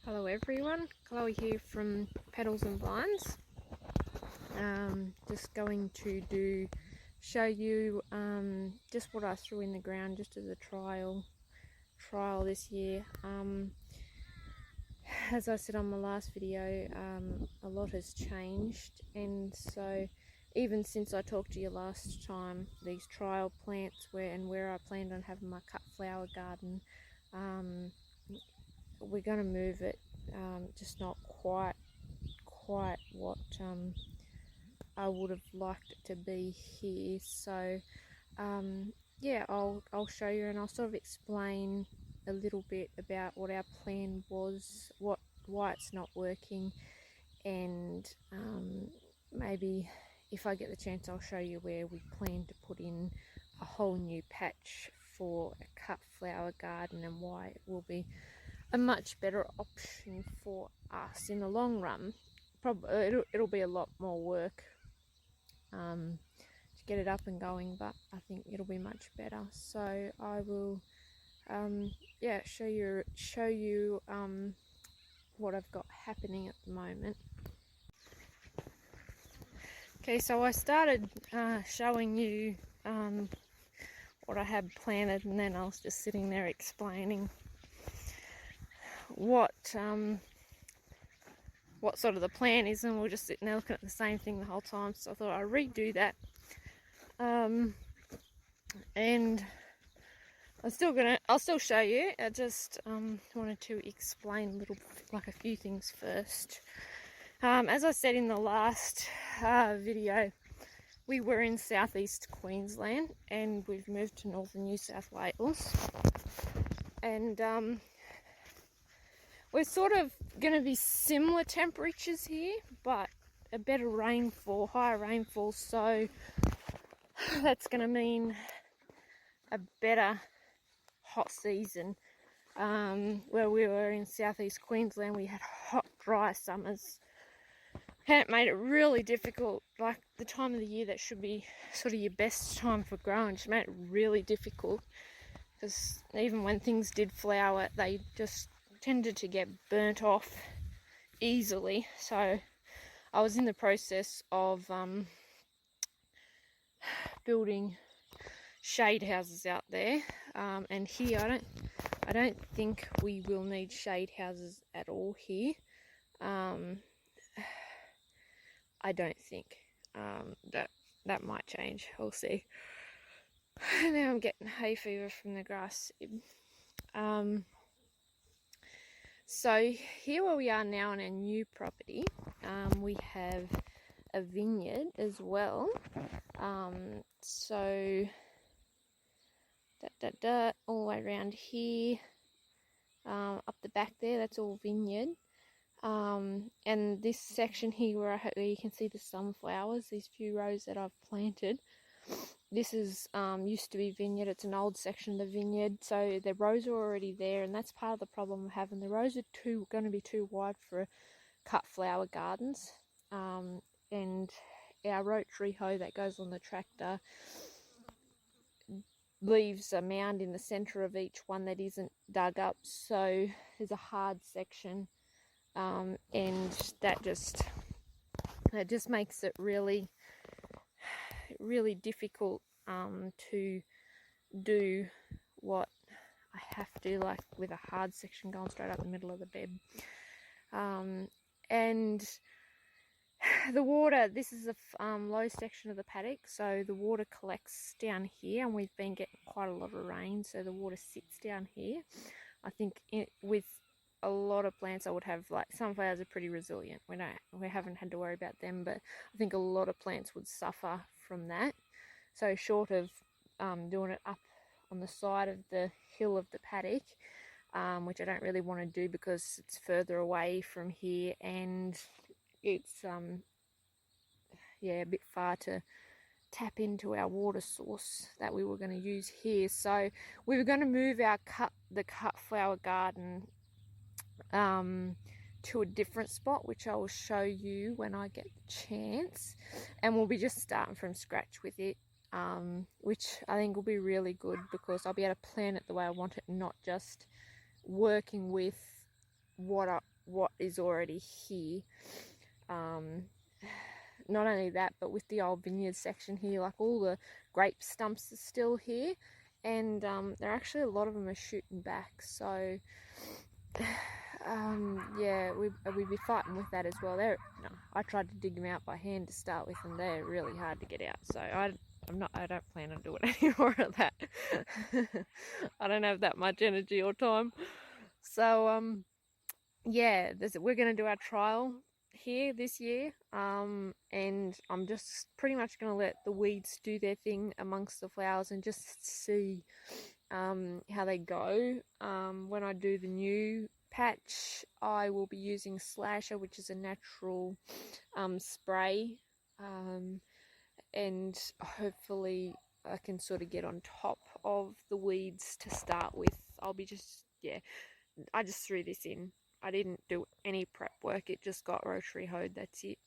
Hello everyone, Chloe here from Petals and Vines. Just going to show you just what I threw in the ground just as a trial this year. As I said on my last video, a lot has changed, and so even since I talked to you last time, these trial plants where I planned on having my cut flower garden, we're going to move it, just not quite what I would have liked it to be here. So yeah, I'll show you, and I'll sort of explain a little bit about what our plan was, why it's not working, and maybe if I get the chance I'll show you where we plan to put in a whole new patch for a cut flower garden and why it will be a much better option for us in the long run. Probably it'll be a lot more work to get it up and going, but I think it'll be much better. So I will yeah, show you what I've got happening at the moment. Okay, so I started showing you what I had planted, and then I was just sitting there explaining what sort of the plan is, and we're just sitting there looking at the same thing the whole time. So I thought I'd redo that, and I'll still show you. I just wanted to explain a few things first. As I said in the last video, we were in southeast Queensland and we've moved to northern New South Wales, and we're sort of going to be similar temperatures here, but a better rainfall, higher rainfall, so that's going to mean a better hot season. Where we were in southeast Queensland, we had hot, dry summers, and it made it really difficult. Like the time of the year that should be sort of your best time for growing just made it really difficult, because even when things did flower, they just tended to get burnt off easily. So I was in the process of building shade houses out there, and here I don't think we will need shade houses at all here. I don't think that might change. We'll see. Now I'm getting hay fever from the grass. So here where we are now on our new property, we have a vineyard as well. So all the way around here, up the back there, that's all vineyard. And this section here where you can see the sunflowers, these few rows that I've planted, this is used to be vineyard. It's an old section of the vineyard, so the rows are already there, and that's part of the problem we're having. The rows are going to be too wide for cut flower gardens, and our rotary hoe that goes on the tractor leaves a mound in the center of each one that isn't dug up, so there's a hard section, and that just makes it really difficult to do what I have to, like with a hard section going straight up the middle of the bed. And the water, this is a low section of the paddock, so the water collects down here, and we've been getting quite a lot of rain, so the water sits down here. I think with a lot of plants I would have, like sunflowers are pretty resilient. We haven't had to worry about them, but I think a lot of plants would suffer from that. So short of doing it up on the side of the hill of the paddock, which I don't really want to do because it's further away from here, and it's yeah, a bit far to tap into our water source that we were going to use here. So we were going to move the cut flower garden to a different spot, which I will show you when I get the chance, and we'll be just starting from scratch with it, which I think will be really good because I'll be able to plan it the way I want it, not just working with what what is already here. Not only that, but with the old vineyard section here, like all the grape stumps are still here, and there actually a lot of them are shooting back. So yeah, we'd be fighting with that as well. I tried to dig them out by hand to start with, and they're really hard to get out. So I don't plan on doing any more of that. I don't have that much energy or time. So yeah, we're gonna do our trial here this year, and I'm just pretty much gonna let the weeds do their thing amongst the flowers and just see how they go. When I do the new patch, I will be using Slasher, which is a natural spray, and hopefully I can sort of get on top of the weeds to start with. I just threw this in. I didn't do any prep work. It just got rotary hoed. That's it.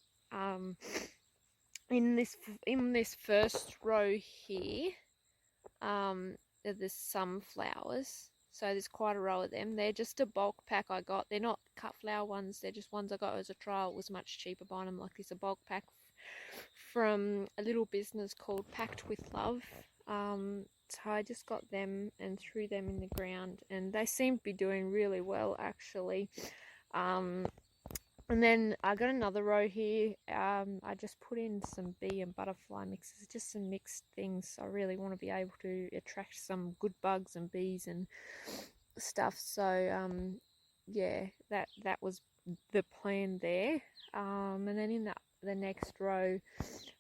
In this first row here, there's some flowers. So there's quite a row of them. They're just a bulk pack I got. They're not cut flower ones. They're just ones I got as a trial. It was much cheaper buying them like this. A bulk pack from a little business called Packed with Love. So I just got them and threw them in the ground, and they seem to be doing really well actually. And then I got another row here. I just put in some bee and butterfly mixes, just some mixed things. I really want to be able to attract some good bugs and bees and stuff. So yeah, that was the plan there. And then in the next row,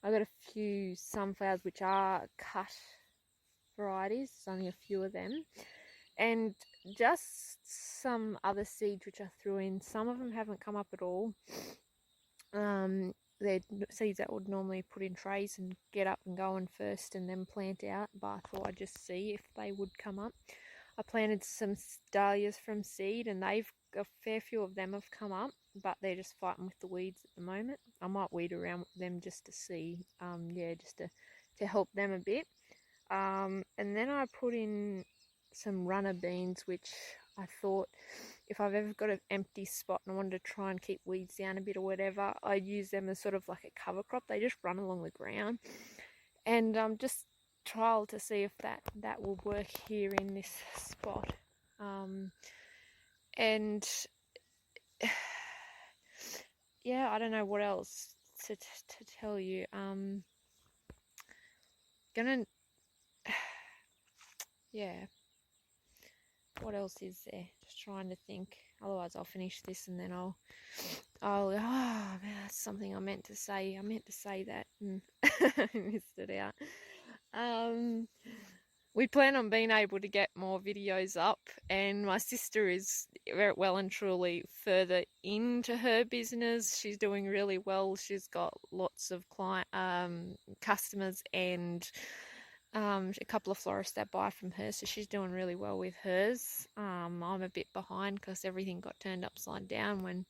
I got a few sunflowers which are cut varieties. There's only a few of them, and just some other seeds which I threw in. Some of them haven't come up at all. They're seeds that would normally put in trays and get up and going first and then plant out, but I thought I'd just see if they would come up. I planted some dahlias from seed, and a fair few of them have come up, but they're just fighting with the weeds at the moment. I might weed around them just to see, just to help them a bit. And then I put in some runner beans, which I thought if I've ever got an empty spot and I wanted to try and keep weeds down a bit or whatever, I'd use them as sort of like a cover crop. They just run along the ground, and just trial to see if that will work here in this spot. And yeah, I don't know what else to tell you. Yeah, what else is there? Just trying to think. Otherwise I'll finish this and then I'll man, that's something I meant to say. I meant to say that and I missed it out. We plan on being able to get more videos up, and my sister is very well and truly further into her business. She's doing really well. She's got lots of customers, and a couple of florists that buy from her, so she's doing really well with hers. I'm a bit behind because everything got turned upside down when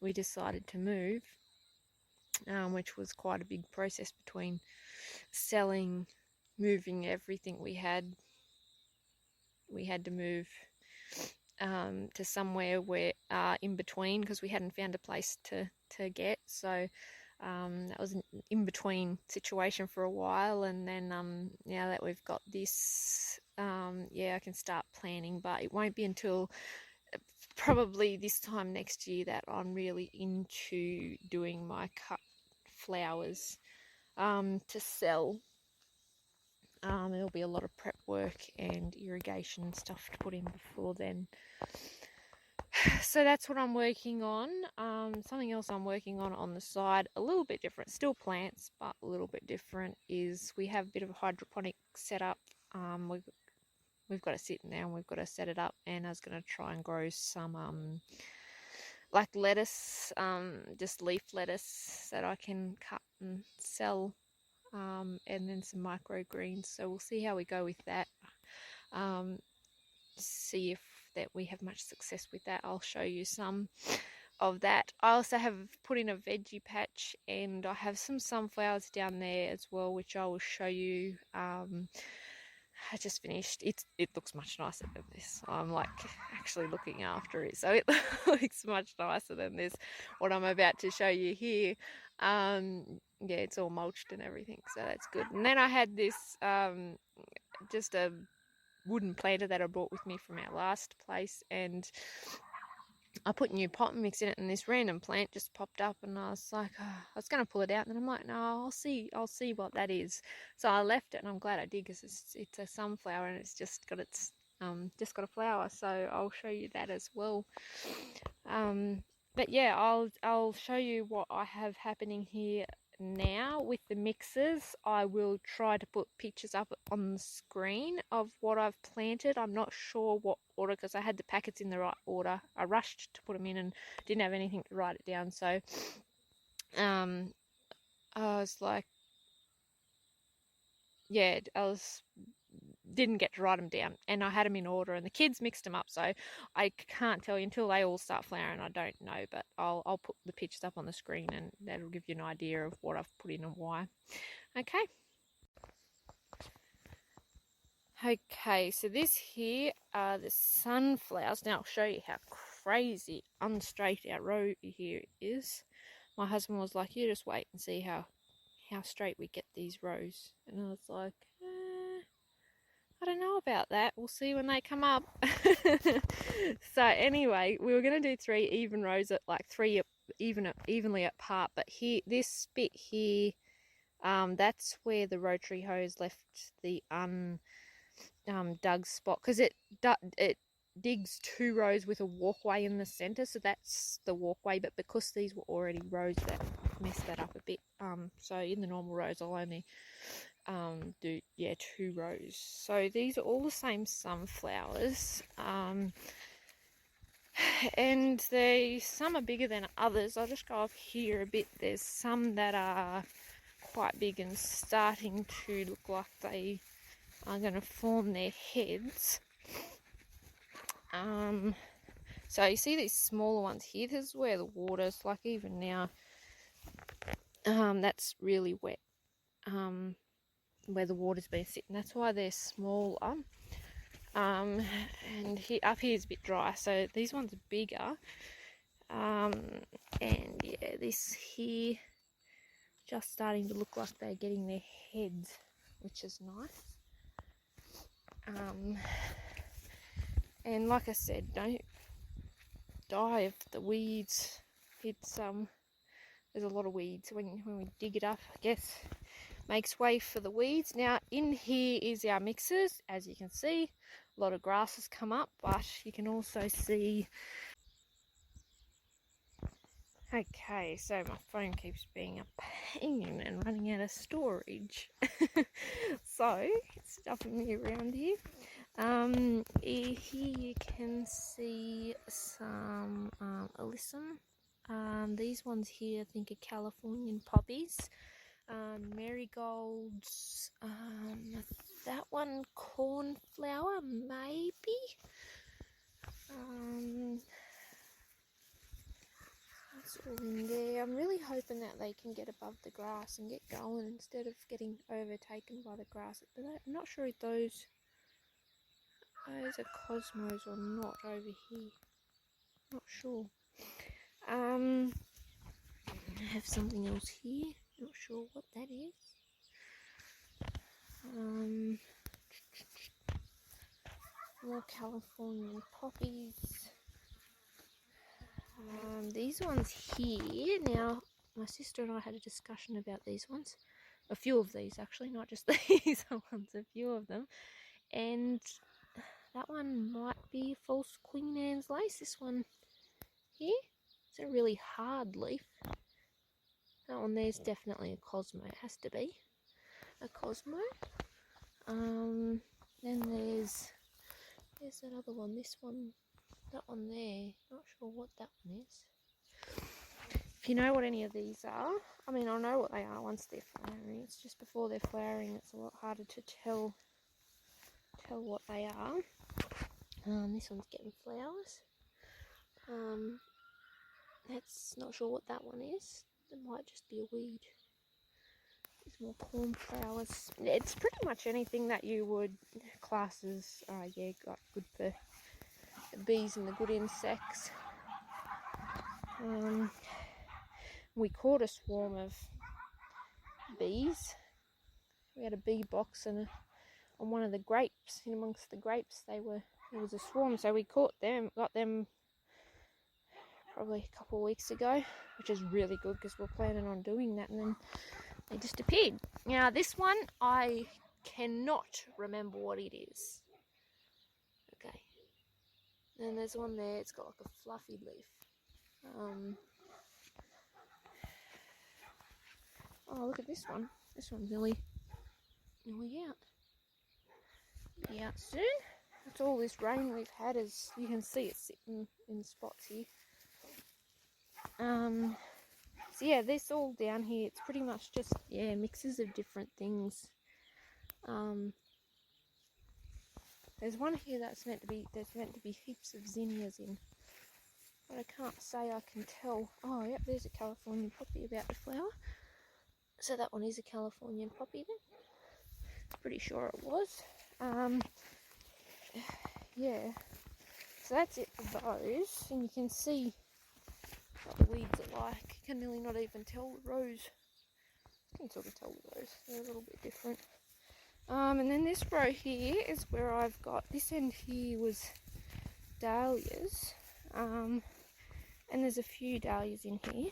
we decided to move, which was quite a big process between selling, moving everything we had to move to somewhere where in between, because we hadn't found a place to get. So that was an in-between situation for a while, and then now that we've got this, I can start planning, but it won't be until probably this time next year that I'm really into doing my cut flowers to sell. There'll be a lot of prep work and irrigation and stuff to put in before then. So that's what I'm working on. Something else I'm working on the side, a little bit different, still plants, but a little bit different, is we have a bit of a hydroponic setup. We've got it sitting there and we've got to set it up, and I was going to try and grow some like lettuce, just leaf lettuce that I can cut and sell, and then some microgreens. So we'll see how we go with that. See if that we have much success with that. I'll show you some of that. I also have put in a veggie patch, and I have some sunflowers down there as well, which I will show you. I just finished. It looks much nicer than this. I'm like actually looking after it, so it looks much nicer than this. What I'm about to show you here. Yeah, it's all mulched and everything, so that's good. And then I had this just a wooden planter that I brought with me from our last place, and I put new pot mix in it, and this random plant just popped up, and I was like, oh, I was going to pull it out, and then I'm like, no, I'll see what that is. So I left it, and I'm glad I did, because it's a sunflower, and it's just got a flower. So I'll show you that as well. But yeah, I'll show you what I have happening here now with the mixes. I will try to put pictures up on the screen of what I've planted. I'm not sure what order, because I had the packets in the right order. I rushed to put them in and didn't have anything to write it down, so I was like, yeah, didn't get to write them down, and I had them in order, and the kids mixed them up, so I can't tell you until they all start flowering. I don't know, but I'll put the pictures up on the screen, and that'll give you an idea of what I've put in and why. Okay, so this here are the sunflowers. Now I'll show you how crazy unstraight our row here is. My husband was like, you just wait and see how straight we get these rows, and I was like, I don't know about that. We'll see when they come up. So anyway, we were going to do 3 even rows at like 3 evenly apart, but here, this bit here, that's where the rotary hose left the dug spot, because it digs 2 rows with a walkway in the center, so that's the walkway, but because these were already rows, that messed that up a bit. So in the normal rows I'll only do 2 rows. So these are all the same sunflowers, and some are bigger than others. I'll just go up here a bit. There's some that are quite big and starting to look like they are going to form their heads. So you see these smaller ones here, this is where the water's, like even now, that's really wet, where the water's been sitting. That's why they're smaller. And up here is a bit dry, so these ones are bigger. And yeah, this here just starting to look like they're getting their heads, which is nice. And like I said, don't die of the weeds. It's there's a lot of weeds when we dig it up, I guess. Makes way for the weeds. Now in here is our mixers. As you can see, a lot of grass has come up, but you can also see. Okay, so my phone keeps being a pain and running out of storage. So it's stuffing me around here. Here you can see some alyssum. These ones here I think are Californian Poppies. Marigolds. That one cornflower maybe. That's all in there. I'm really hoping that they can get above the grass and get going instead of getting overtaken by the grass. But I'm not sure if those are cosmos or not over here. Not sure. I have something else here. Not sure what that is. More Californian poppies. These ones here. Now, my sister and I had a discussion about these ones. A few of these actually, not just these ones, a few of them. And that one might be false Queen Anne's lace. This one here, it's a really hard leaf. That one there's definitely a Cosmo. It has to be a Cosmo. Then there's that other one. This one, that one there. Not sure what that one is. If you know what any of these are, I mean, I'll know what they are once they're flowering. It's just before they're flowering, it's a lot harder to tell what they are. This one's getting flowers. That's not sure what that one is. It might just be a weed. There's more cornflowers. It's pretty much anything that you would class as, yeah, got good for the bees and the good insects. We caught a swarm of bees. We had a bee box and on one of the grapes, in amongst the grapes, there was a swarm. So we got them probably a couple of weeks ago, which is really good because we're planning on doing that, and then they disappeared. Now this one, I cannot remember what it is. Okay. Then there's one there, it's got like a fluffy leaf. Oh, look at this one. This one's nearly out. Be out soon. That's all this rain we've had, as you can see it's sitting in spots here. So yeah, this all down here, it's pretty much just, yeah, mixes of different things. There's one here there's meant to be heaps of zinnias in, but I can't say I can tell. Oh yep, there's a Californian poppy about to flower. So that one is a Californian poppy then. Pretty sure it was. Yeah, so that's it for those, and you can see what the weeds are like. You can nearly not even tell the rows. You can sort of tell the rows, they're a little bit different. And then this row here is where I've got, this end here was dahlias, and there's a few dahlias in here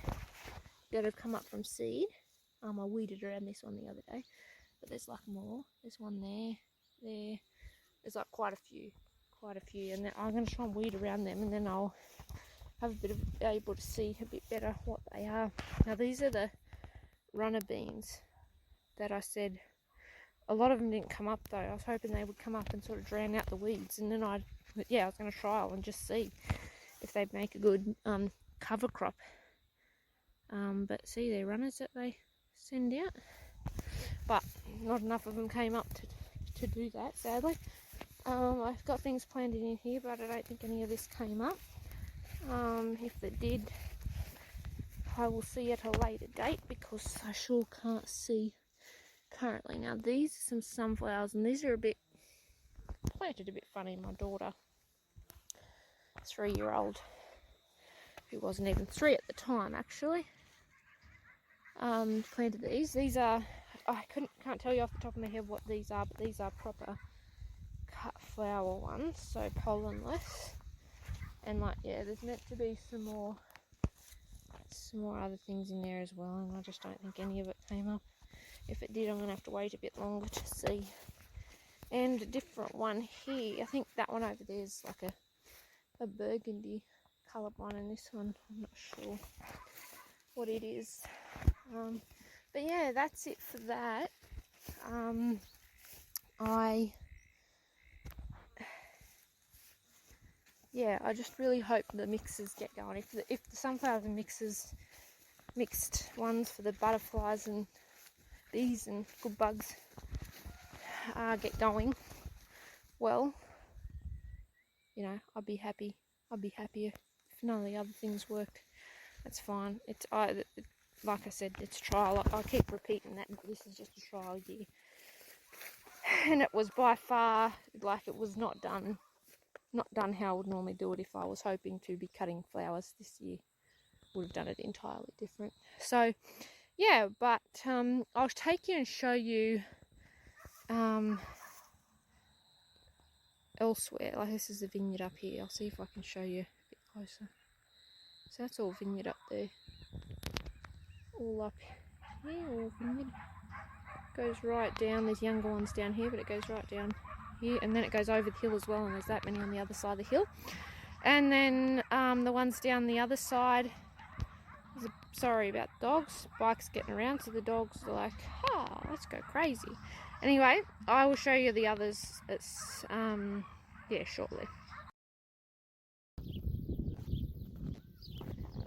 that have come up from seed. I weeded around this one the other day, but there's like more. There's one there, there's like quite a few, and then I'm going to try and weed around them, and then I'll have a bit of able to see a bit better what they are. Now these are the runner beans that I said. A lot of them didn't come up though. I was hoping they would come up and sort of drown out the weeds, and then I was going to trial and just see if they'd make a good cover crop. But see, they're runners that they send out, but not enough of them came up to do that, sadly. I've got things planted in here, but I don't think any of this came up. If it did, I will see at a later date, because I sure can't see currently. Now these are some sunflowers, and these are planted a bit funny. My daughter, 3-year-old, who wasn't even 3 at the time actually, planted these. These are, I can't tell you off the top of my head what these are, but these are proper cut flower ones, so pollenless. And like, yeah, there's meant to be some more other things in there as well, and I just don't think any of it came up. If it did, I'm going to have to wait a bit longer to see. And a different one here, I think that one over there is like a burgundy coloured one, and this one, I'm not sure what it is. But yeah, that's it for that. I just really hope the mixes get going. If the sunflowers and mixed ones for the butterflies and bees and good bugs get going, well, you know, I'd be happy. I'd be happier if none of the other things worked. That's fine. Like I said, it's trial. I keep repeating that, but this is just a trial year, and it was by far, like, it was not done how I would normally do it. If I was hoping to be cutting flowers this year, would have done it entirely different. So yeah, but I'll take you and show you elsewhere. Like, this is the vineyard up here. I'll see if I can show you a bit closer. So that's all vineyard up there, all up here, all vineyard. Goes right down. There's younger ones down here, but it goes right down here, and then it goes over the hill as well, and there's that many on the other side of the hill. And then the ones down the other side, sorry about the dogs, bikes getting around, so the dogs are like, let's go crazy. Anyway, I will show you the others. It's shortly.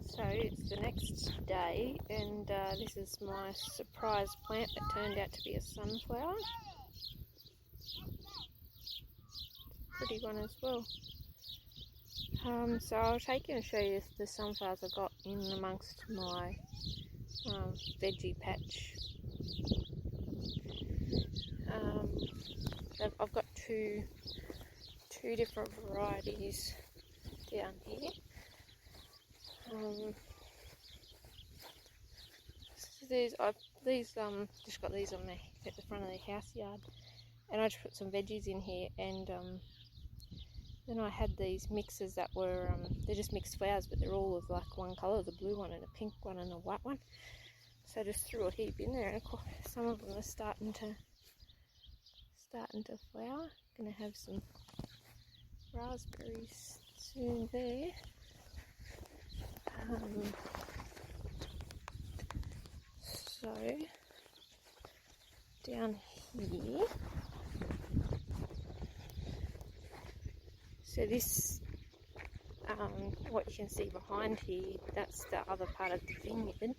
So it's the next day, and this is my surprise plant that turned out to be a sunflower. Pretty one as well. So I'll take you and show you the sunflowers I got in amongst my veggie patch I've got two different varieties down here. So I've just got these on at the front of the house yard, and I just put some veggies in here, and then I had these mixes that were they're just mixed flowers, but they're all of like one colour, the blue one and a pink one and a white one. So I just threw a heap in there, and of course some of them are starting to flower. Gonna have some raspberries soon there. So down here, so this what you can see behind here, that's the other part of the vineyard.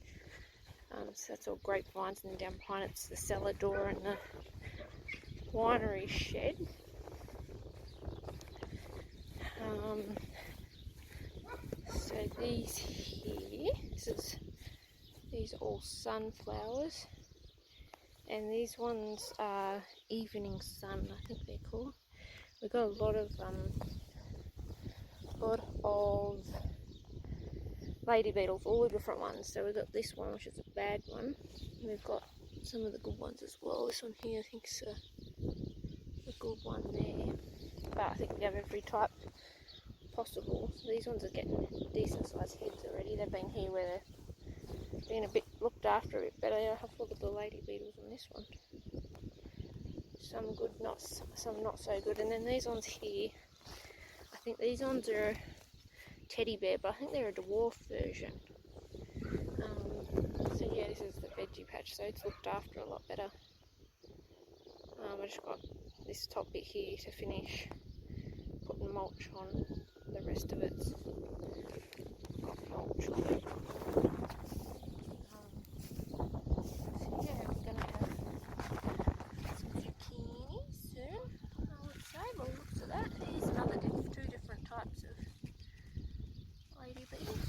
So that's all grapevines, and then down behind it's the cellar door and the winery shed. So these here, these are all sunflowers, and these ones are evening sun, I think they're called. We've got a lot of lady beetles, all the different ones. So we've got this one, which is a bad one. We've got some of the good ones as well. This one here, I think, is a good one there. But I think we have every type possible. So these ones are getting decent sized heads already. They've been here where they're being a bit looked after a bit better. Have a look at the lady beetles on this one. Some good, some not so good. And then these ones here, I think these ones are teddy bear, but I think they're a dwarf version. So yeah, this is the veggie patch, so it's looked after a lot better. I just got this top bit here to finish putting mulch on. The rest of it's got mulch on it. So yeah, we're going to have some zucchini soon, I would say, by the looks of that. Here's another two different types of lady beetles.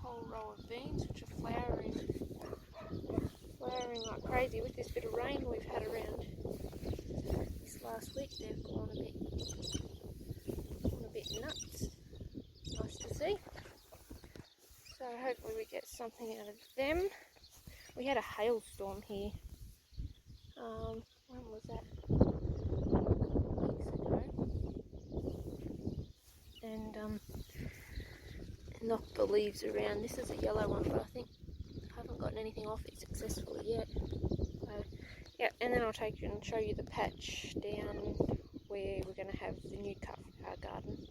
Whole row of beans which are flowering like crazy. With this bit of rain we've had around this last week, they've gone a bit nuts. Nice to see. So hopefully we get something out of them. We had a hailstorm here. When was that? Weeks ago. And knocked the leaves around. This is a yellow one, but I think I haven't gotten anything off it successfully yet. So yeah, and then I'll take you and show you the patch down where we're going to have the new cut garden.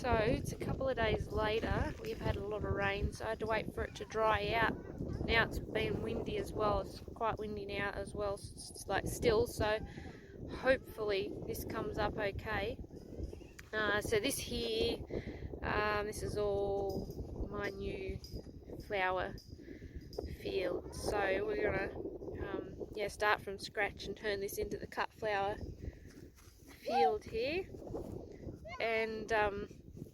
So it's a couple of days later. We've had a lot of rain, so I had to wait for it to dry out. Now it's been windy as well. It's quite windy now as well. It's like still, so hopefully this comes up okay. So this here, this is all my new flower field. So we're gonna start from scratch and turn this into the cut flower field here. And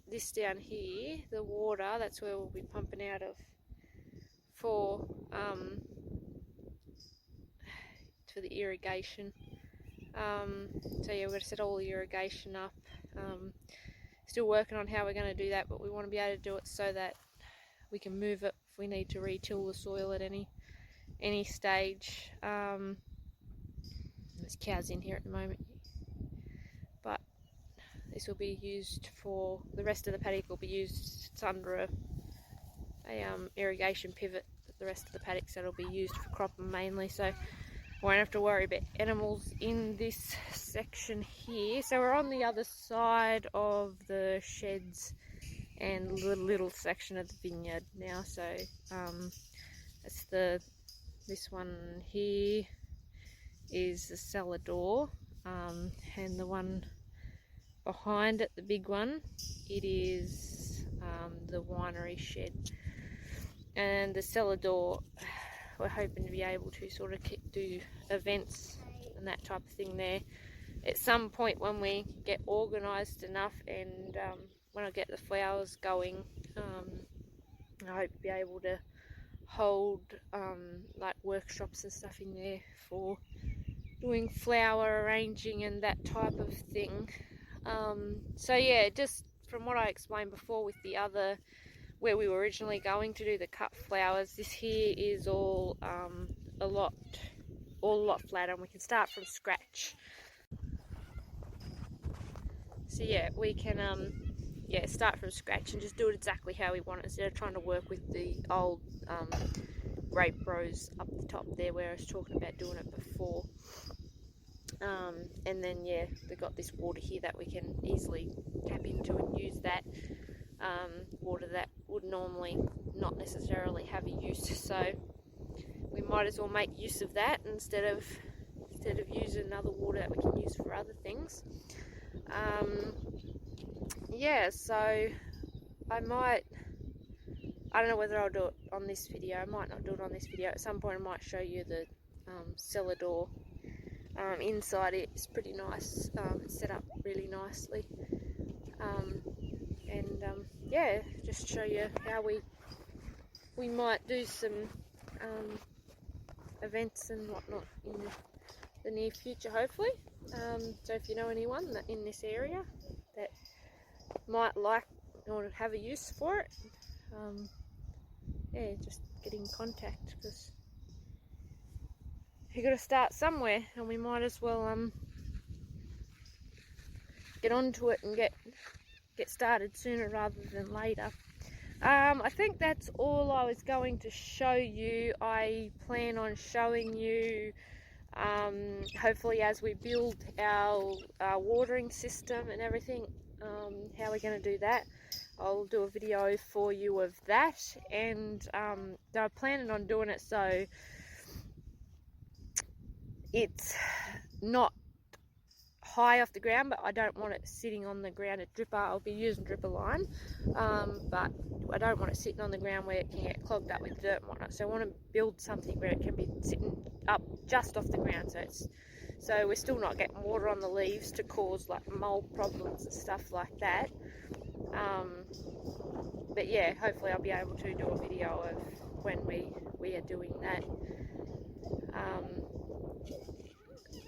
this down here, the water, that's where we'll be pumping out of for the irrigation. So yeah, we're going to set all the irrigation up. Still working on how we're going to do that, but we want to be able to do it so that we can move it if we need to re-till the soil at any stage. There's cows in here at the moment, but this will be used for the rest of the paddock. Will be used. It's under a irrigation pivot. The rest of the paddocks that'll be used for cropping mainly, so won't have to worry about animals in this section here. So we're on the other side of the sheds and the little section of the vineyard now. So that's this one here is the cellar door, and the one behind it, the big one, it is the winery shed. And the cellar door, we're hoping to be able to sort of do events and that type of thing there at some point when we get organised enough, and when I get the flowers going. I hope to be able to hold like workshops and stuff in there for doing flower arranging and that type of thing. So yeah, just from what I explained before with the other, where we were originally going to do the cut flowers, this here is all a lot flatter, and we can start from scratch. So yeah, we can start from scratch and just do it exactly how we want it, instead of trying to work with the old grape rows up the top there where I was talking about doing it before. And then yeah, we've got this water here that we can easily tap into and use that. Water that would normally not necessarily have a use, so we might as well make use of that instead of using another water that we can use for other things. Yeah, so I don't know whether I'll do it on this video. I might not do it on this video. At some point I might show you the cellar door. Inside it's pretty nice. It's set up really nicely. Yeah, just show you how we might do some events and whatnot in the near future, hopefully. So if you know anyone that in this area that might like or have a use for it, yeah, just get in contact, because you've got to start somewhere, and we might as well get onto it and get started sooner rather than later. I think that's all I was going to show you. I plan on showing you hopefully as we build our watering system and everything, how we're going to do that. I'll do a video for you of that, and I'm planning on doing it so it's not high off the ground, but I don't want it sitting on the ground. A dripper, I'll be using dripper line, but I don't want it sitting on the ground where it can get clogged up with dirt and whatnot. So I want to build something where it can be sitting up just off the ground, so we're still not getting water on the leaves to cause like mold problems and stuff like that. But yeah, hopefully I'll be able to do a video of when we are doing that.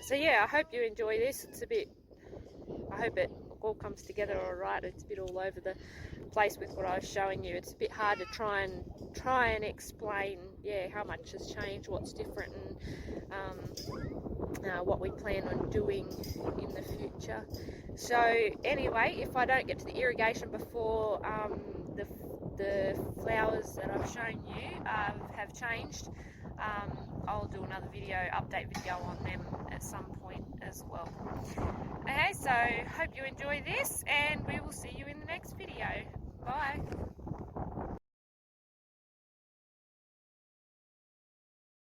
So yeah, I hope you enjoy this. I hope it all comes together alright. It's a bit all over the place with what I was showing you. It's a bit hard to try and explain, yeah, how much has changed, what's different, and what we plan on doing in the future. So anyway, if I don't get to the irrigation before the flowers that I've shown you have changed, I'll do another update video on them at some point as well. Okay, so hope you enjoy this, and we will see you in the next video. Bye.